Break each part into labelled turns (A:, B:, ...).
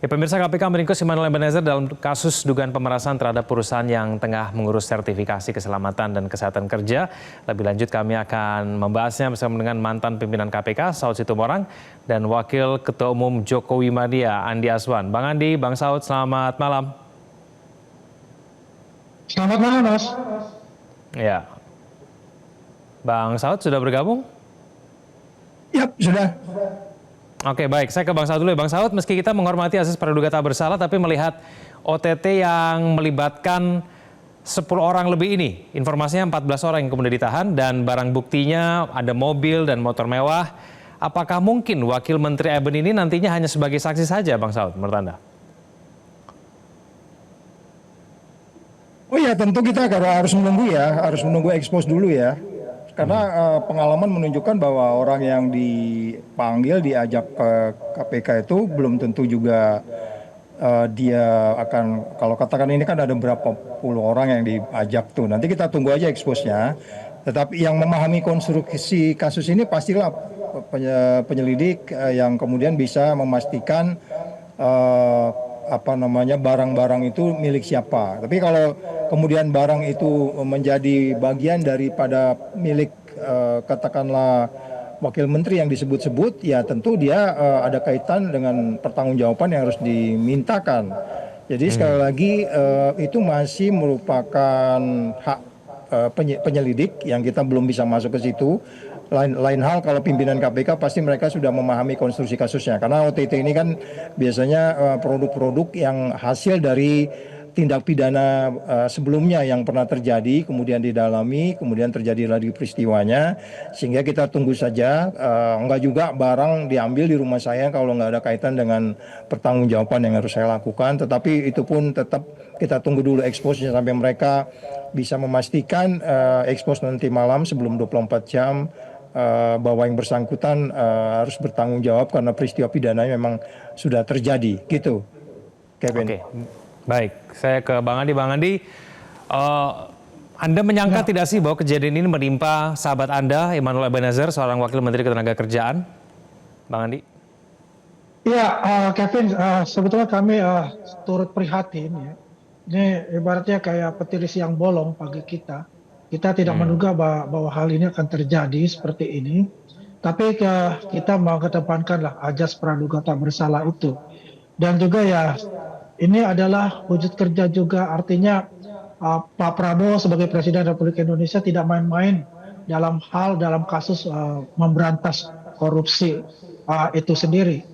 A: Ya, pemirsa KPK meringkus Immanuel Ebenezer dalam kasus dugaan pemerasan terhadap perusahaan yang tengah mengurus sertifikasi keselamatan dan kesehatan kerja. Lebih lanjut kami akan membahasnya bersama dengan mantan pimpinan KPK Saud Situmorang dan Wakil Ketua Umum Jokowi Media Andi Aswan. Bang Andi, Bang Saud, selamat malam.
B: Selamat malam, Mas.
A: Ya, Bang Saud sudah bergabung?
B: Ya, sudah.
A: Oke, baik. Saya ke Bang Saud dulu ya. Bang Saud, meski kita menghormati asas praduga tak bersalah, tapi melihat OTT yang melibatkan 10 orang lebih ini, informasinya 14 orang yang kemudian ditahan dan barang buktinya ada mobil dan motor mewah. Apakah mungkin Wakil Menteri Eben ini nantinya hanya sebagai saksi saja, Bang Saud, menurut Anda?
B: Oh ya, tentu kita harus menunggu expose dulu ya. Karena pengalaman menunjukkan bahwa orang yang dipanggil, diajak ke KPK itu belum tentu juga dia akan, kalau katakan ini kan ada berapa puluh orang yang diajak tuh. Nanti kita tunggu aja expose-nya. Tetapi yang memahami konstruksi kasus ini pastilah penyelidik yang kemudian bisa memastikan barang-barang itu milik siapa. Tapi kalau kemudian barang itu menjadi bagian daripada milik katakanlah wakil menteri yang disebut-sebut, ya tentu dia ada kaitan dengan pertanggungjawaban yang harus dimintakan. Jadi sekali lagi itu masih merupakan hak penyelidik yang kita belum bisa masuk ke situ. Lain hal kalau pimpinan KPK pasti mereka sudah memahami konstruksi kasusnya, karena OTT ini kan biasanya produk-produk yang hasil dari tindak pidana sebelumnya yang pernah terjadi, kemudian didalami, kemudian terjadi lagi peristiwanya, sehingga kita tunggu saja. Enggak juga barang diambil di rumah saya kalau nggak ada kaitan dengan pertanggungjawaban yang harus saya lakukan, tetapi itu pun tetap kita tunggu dulu expose-nya sampai mereka bisa memastikan expose nanti malam sebelum 24 jam bahwa yang bersangkutan harus bertanggung jawab karena peristiwa pidana memang sudah terjadi, gitu, Kevin.
A: Oke, baik. Saya ke Bang Andi. Bang Andi, Anda menyangka tidak sih bahwa kejadian ini menimpa sahabat Anda, Immanuel Ebenezer, seorang Wakil Menteri Ketenagakerjaan? Bang Andi?
B: Ya, Kevin, sebetulnya kami turut prihatin ya. Ini ibaratnya kayak petir siang bolong bagi kita. Kita tidak menduga bahwa hal ini akan terjadi seperti ini. Tapi kita mau kedepankanlah ajas praduga tak bersalah itu. Dan juga ya, ini adalah wujud kerja juga, artinya Pak Prabowo sebagai Presiden Republik Indonesia tidak main-main dalam kasus memberantas korupsi itu sendiri.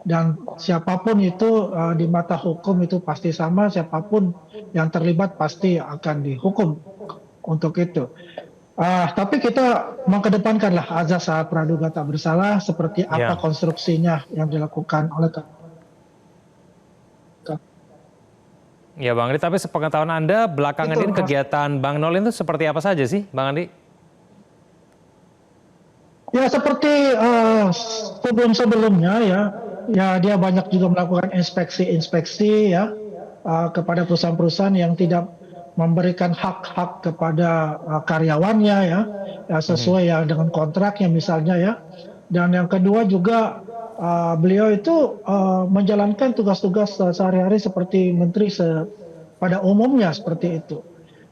B: Dan siapapun itu di mata hukum itu pasti sama, siapapun yang terlibat pasti akan dihukum untuk itu. Tapi kita mengedepankanlah azas praduga tak bersalah seperti apa konstruksinya yang dilakukan oleh
A: Ya Bang Andi, tapi sepengetahuan Anda belakangan ini kegiatan Bang Nol itu seperti apa saja sih Bang Andi?
B: Ya seperti sebelum-sebelumnya ya dia banyak juga melakukan inspeksi ya kepada perusahaan-perusahaan yang tidak memberikan hak-hak kepada karyawannya ya sesuai ya dengan kontraknya misalnya ya. Dan yang kedua juga beliau itu menjalankan tugas-tugas sehari-hari seperti menteri pada umumnya seperti itu.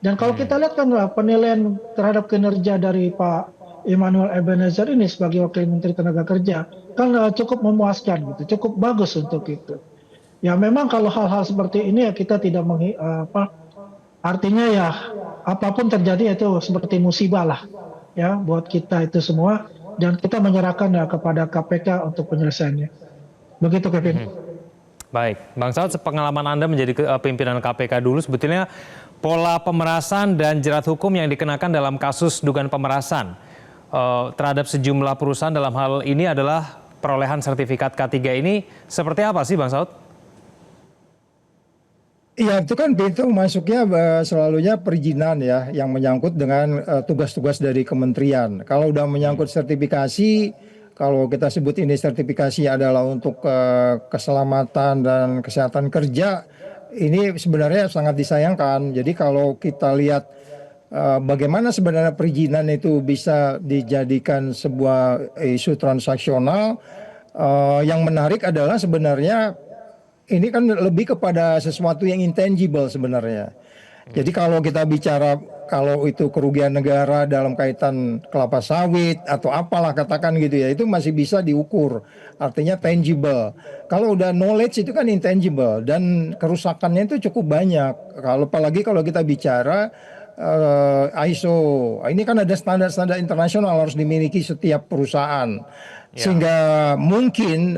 B: Dan kalau kita lihat kan penilaian terhadap kinerja dari Pak Immanuel Ebenezer ini sebagai Wakil Menteri Tenaga Kerja kan cukup memuaskan gitu, cukup bagus untuk itu. Ya memang kalau hal-hal seperti ini ya kita tidak artinya ya apapun terjadi itu seperti musibah lah ya buat kita itu semua, dan kita menyerahkan kepada KPK untuk penyelesaiannya. Begitu Kevin.
A: Baik, Bang Saud, sepengalaman Anda menjadi pimpinan KPK dulu, sebetulnya pola pemerasan dan jerat hukum yang dikenakan dalam kasus dugaan pemerasan terhadap sejumlah perusahaan dalam hal ini adalah perolehan sertifikat K3 ini seperti apa sih Bang Saud?
B: Iya, itu kan pintu masuknya selalunya perizinan ya, yang menyangkut dengan tugas-tugas dari kementerian. Kalau udah menyangkut sertifikasi, kalau kita sebut ini sertifikasi adalah untuk keselamatan dan kesehatan kerja, ini sebenarnya sangat disayangkan. Jadi kalau kita lihat bagaimana sebenarnya perizinan itu bisa dijadikan sebuah isu transaksional, yang menarik adalah sebenarnya ini kan lebih kepada sesuatu yang intangible sebenarnya. Jadi kalau kita bicara kalau itu kerugian negara dalam kaitan kelapa sawit atau apalah katakan gitu ya, itu masih bisa diukur. Artinya tangible. Kalau udah knowledge itu kan intangible dan kerusakannya itu cukup banyak. Kalau apalagi kalau kita bicara ISO, ini kan ada standar-standar internasional harus dimiliki setiap perusahaan.
A: Ya,
B: Sehingga mungkin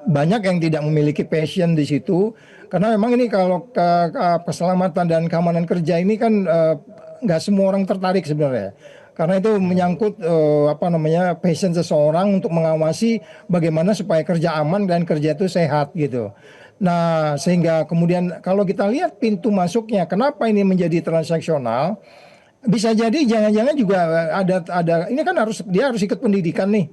B: banyak yang tidak memiliki passion di situ karena memang ini kalau keselamatan dan keamanan kerja ini kan nggak semua orang tertarik sebenarnya. Karena itu menyangkut apa namanya passion seseorang untuk mengawasi bagaimana supaya kerja aman dan kerja itu sehat gitu. Nah, sehingga kemudian kalau kita lihat pintu masuknya, kenapa ini menjadi transaksional? Bisa jadi jangan-jangan juga ada ini kan dia harus ikut pendidikan nih.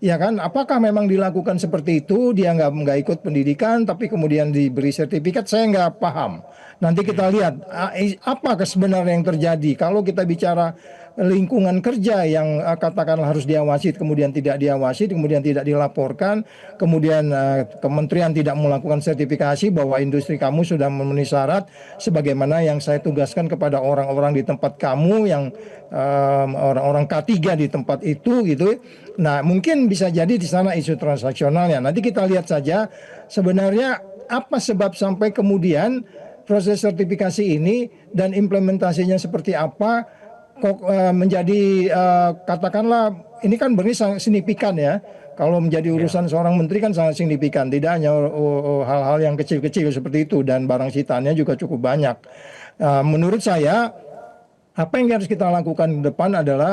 B: Ya kan, apakah memang dilakukan seperti itu? Dia nggak ikut pendidikan, tapi kemudian diberi sertifikat. Saya nggak paham. Nanti kita lihat apa sebenarnya yang terjadi. Kalau kita bicara lingkungan kerja yang katakanlah harus diawasi, kemudian tidak diawasi, kemudian tidak dilaporkan, kemudian kementerian tidak melakukan sertifikasi bahwa industri kamu sudah memenuhi syarat, sebagaimana yang saya tugaskan kepada orang-orang di tempat kamu yang orang-orang K3 di tempat itu gitu. Nah, mungkin bisa jadi di sana isu transaksionalnya. Nanti kita lihat saja sebenarnya apa sebab sampai kemudian proses sertifikasi ini dan implementasinya seperti apa kok menjadi katakanlah ini kan berarti sangat signifikan ya. Kalau menjadi urusan seorang menteri kan sangat signifikan, tidak hanya hal-hal yang kecil-kecil seperti itu dan barang sitaannya juga cukup banyak. Menurut saya apa yang harus kita lakukan ke depan adalah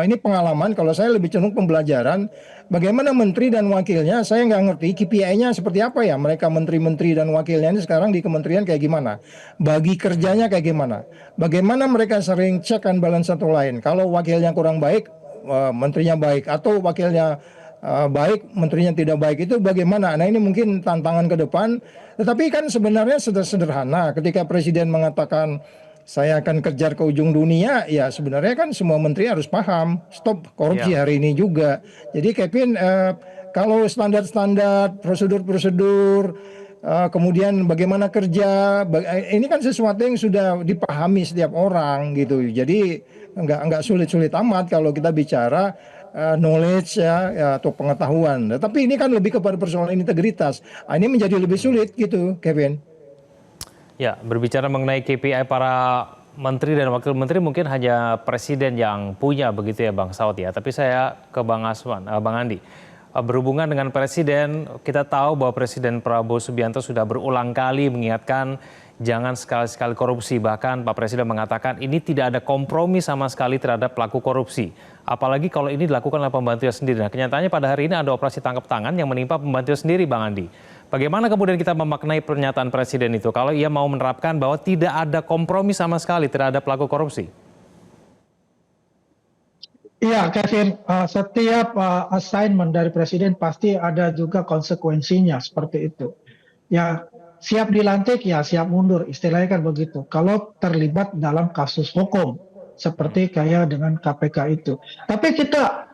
B: ini pengalaman, kalau saya lebih cenderung pembelajaran bagaimana menteri dan wakilnya. Saya nggak ngerti KPI-nya seperti apa ya, mereka menteri-menteri dan wakilnya ini sekarang di kementerian kayak gimana, bagi kerjanya kayak gimana, bagaimana mereka sering check and balance satu lain. Kalau wakilnya kurang baik, menterinya baik, atau wakilnya baik, menterinya tidak baik, itu bagaimana. Nah, ini mungkin tantangan ke depan, tetapi kan sebenarnya sederhana ketika presiden mengatakan saya akan kejar ke ujung dunia, ya sebenarnya kan semua menteri harus paham, stop korupsi
A: ya.
B: hari ini juga. Jadi Kevin, kalau standar-standar, prosedur-prosedur, kemudian bagaimana kerja, ini kan sesuatu yang sudah dipahami setiap orang gitu. Jadi nggak sulit-sulit amat kalau kita bicara knowledge ya, atau pengetahuan. Tapi ini kan lebih kepada persoalan integritas. Ini menjadi lebih sulit gitu, Kevin.
A: Ya, berbicara mengenai KPI para menteri dan wakil menteri mungkin hanya presiden yang punya begitu ya Bang Saud ya. Tapi saya ke Bang Aswan, Bang Andi. Berhubungan dengan presiden, kita tahu bahwa Presiden Prabowo Subianto sudah berulang kali mengingatkan jangan sekali-sekali korupsi. Bahkan Pak Presiden mengatakan ini tidak ada kompromi sama sekali terhadap pelaku korupsi. Apalagi kalau ini dilakukan oleh pembantunya sendiri. Nah, kenyataannya pada hari ini ada operasi tangkap tangan yang menimpa pembantunya sendiri, Bang Andi. Bagaimana kemudian kita memaknai pernyataan Presiden itu kalau ia mau menerapkan bahwa tidak ada kompromi sama sekali terhadap pelaku korupsi?
C: Iya, Kevin, setiap assignment dari Presiden pasti ada juga konsekuensinya seperti itu. Ya, siap dilantik, ya siap mundur, istilahnya kan begitu. Kalau terlibat dalam kasus hukum, seperti kayak dengan KPK itu. Tapi kita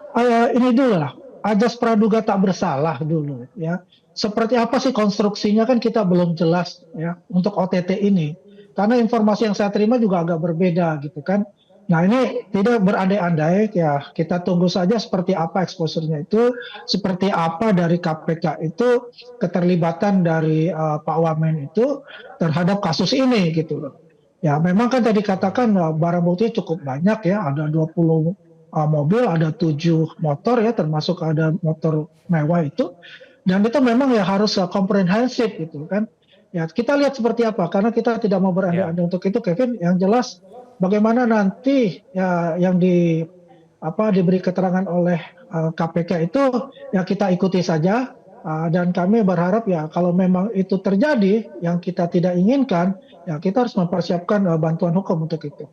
C: ini dulu lah, ajas praduga tak bersalah dulu ya. Seperti apa sih konstruksinya kan kita belum jelas ya untuk OTT ini. Karena informasi yang saya terima juga agak berbeda gitu kan. Nah, ini tidak berandai-andai ya, kita tunggu saja seperti apa exposure-nya itu, seperti apa dari KPK itu keterlibatan dari Pak Wamen itu terhadap kasus ini gitu loh. Ya, memang kan tadi katakan barang buktinya cukup banyak ya, ada 20 mobil, ada 7 motor ya, termasuk ada motor mewah itu. Dan itu memang ya harus komprehensif gitu kan. Ya, kita lihat seperti apa, karena kita tidak mau
A: Ya.
C: berandai-andai untuk itu, Kevin. Yang jelas bagaimana nanti ya yang diberi keterangan oleh KPK itu ya kita ikuti saja. Dan kami berharap ya kalau memang itu terjadi yang kita tidak inginkan, ya kita harus mempersiapkan bantuan hukum untuk itu.